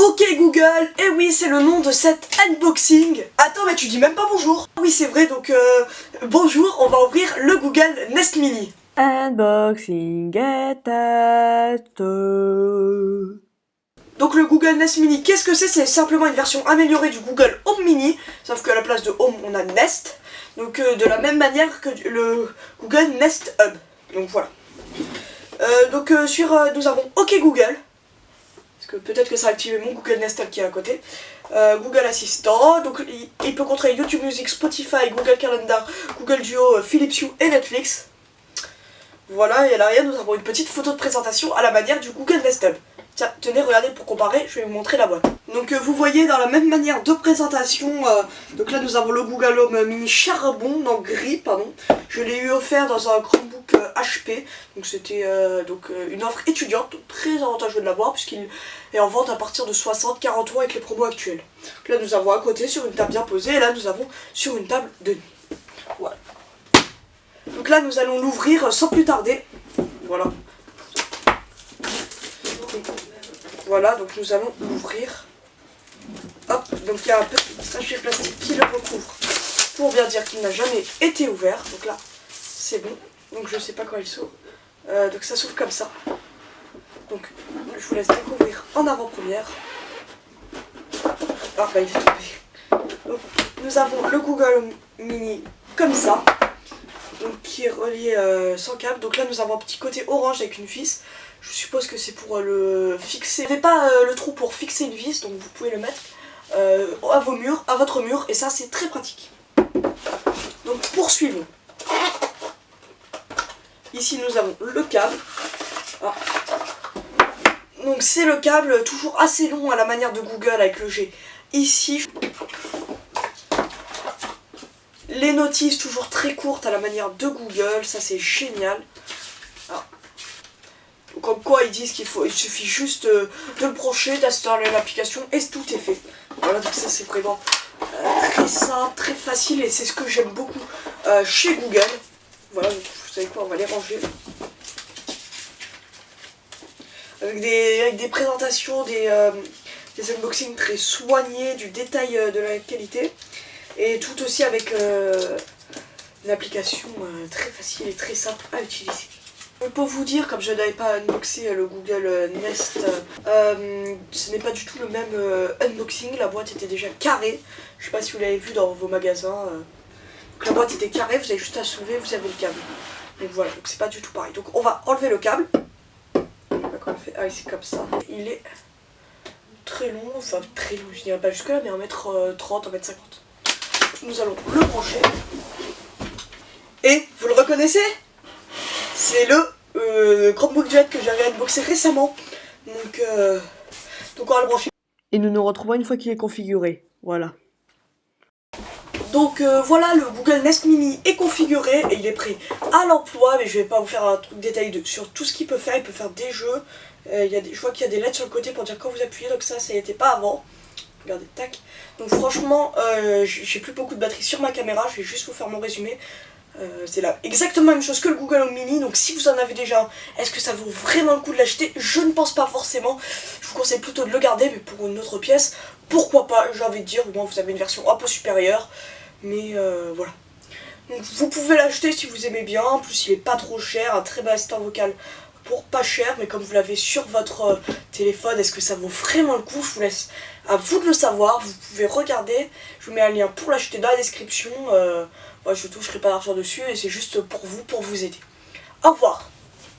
Ok Google, et oui c'est le nom de cet unboxing. Attends mais tu dis même pas bonjour. Oui c'est vrai donc bonjour, on va ouvrir le Google Nest Mini. Unboxing attached. Donc le Google Nest Mini, qu'est-ce que c'est? C'est simplement une version améliorée du Google Home Mini, sauf qu'à la place de Home on a Nest. Donc de la même manière que le Google Nest Hub. Donc voilà. Nous avons OK Google. Parce que peut-être que ça a activé mon Google Nest Hub qui est à côté. Google Assistant, donc il peut contrôler YouTube Music, Spotify, Google Calendar, Google Duo, Philips Hue et Netflix. Voilà, et à l'arrière nous avons une petite photo de présentation à la manière du Google Nest Hub. Tiens, tenez, regardez pour comparer, je vais vous montrer la boîte. Donc vous voyez dans la même manière de présentation, donc là nous avons le Google Home Mini Charbon, dans gris, pardon. Je l'ai eu offert dans un Chromebook HP, donc c'était une offre étudiante, donc très avantageux de l'avoir puisqu'il est en vente à partir de 60-40 € avec les promos actuels. Donc là nous avons à côté sur une table bien posée, et là nous avons sur une table de nuit. Voilà. Donc là nous allons l'ouvrir sans plus tarder. Voilà. Voilà, donc nous allons l'ouvrir. Hop, donc il y a un petit sachet plastique qui le recouvre pour bien dire qu'il n'a jamais été ouvert. Donc là, c'est bon. Donc je sais pas quand il s'ouvre. Donc ça s'ouvre comme ça. Donc je vous laisse découvrir en avant-première. Ah bah il est tombé. Donc nous avons le Google Mini comme ça. Donc qui est relié sans câble. Donc là nous avons un petit côté orange avec une vis. Je suppose que c'est pour le fixer. Vous n'avez pas le trou pour fixer une vis, donc vous pouvez le mettre à vos murs, à votre mur, et ça c'est très pratique. Donc poursuivons. Ici nous avons le câble. Ah. Donc c'est le câble toujours assez long à la manière de Google avec le G. Ici, les notices toujours très courtes à la manière de Google, ça c'est génial. Ah. Comme quoi ils disent il suffit juste de le brancher, d'installer l'application et tout est fait. Voilà, donc ça c'est vraiment très simple, très facile et c'est ce que j'aime beaucoup chez Google. Voilà, donc vous savez quoi, on va les ranger. Avec des présentations, des unboxings très soignés, du détail de la qualité. Et tout aussi avec une application très facile et très simple à utiliser. Pour vous dire, comme je n'avais pas unboxé le Google Nest, ce n'est pas du tout le même unboxing. La boîte était déjà carrée. Je ne sais pas si vous l'avez vu dans vos magasins. Donc la boîte était carrée, vous avez juste à soulever, vous avez le câble. Donc voilà, donc c'est pas du tout pareil. Donc on va enlever le câble. Ah oui, c'est comme ça. Il est très long, enfin très long, je dirais pas jusque là, mais 1m30, 1m50. Nous allons le brancher. Et vous le reconnaissez? C'est le Chromebook Duet que j'avais unboxé récemment. Donc on va le brancher. Et nous nous retrouvons une fois qu'il est configuré. Voilà. Donc voilà, le Google Nest Mini est configuré et il est prêt à l'emploi. Mais je vais pas vous faire un truc détaillé sur tout ce qu'il peut faire. Il peut faire des jeux. Je vois qu'il y a des LED sur le côté pour dire quand vous appuyez. Donc ça n'y était pas avant. Regardez, tac. Donc franchement, j'ai plus beaucoup de batterie sur ma caméra. Je vais juste vous faire mon résumé. C'est là exactement la même chose que le Google Home Mini. Donc si vous en avez déjà un, est-ce que ça vaut vraiment le coup de l'acheter? Je ne pense pas forcément. Je vous conseille plutôt de le garder, mais pour une autre pièce, pourquoi pas? J'ai envie de dire, au moins vous avez une version un peu supérieure. Mais voilà. Donc vous pouvez l'acheter si vous aimez bien. En plus il est pas trop cher, un très bas assistant vocal pour pas cher. Mais comme vous l'avez sur votre téléphone, est-ce que ça vaut vraiment le coup? Je vous laisse à vous de le savoir. Vous pouvez regarder. Je vous mets un lien pour l'acheter dans la description. Moi je ne toucherai pas d'argent dessus et c'est juste pour vous aider. Au revoir.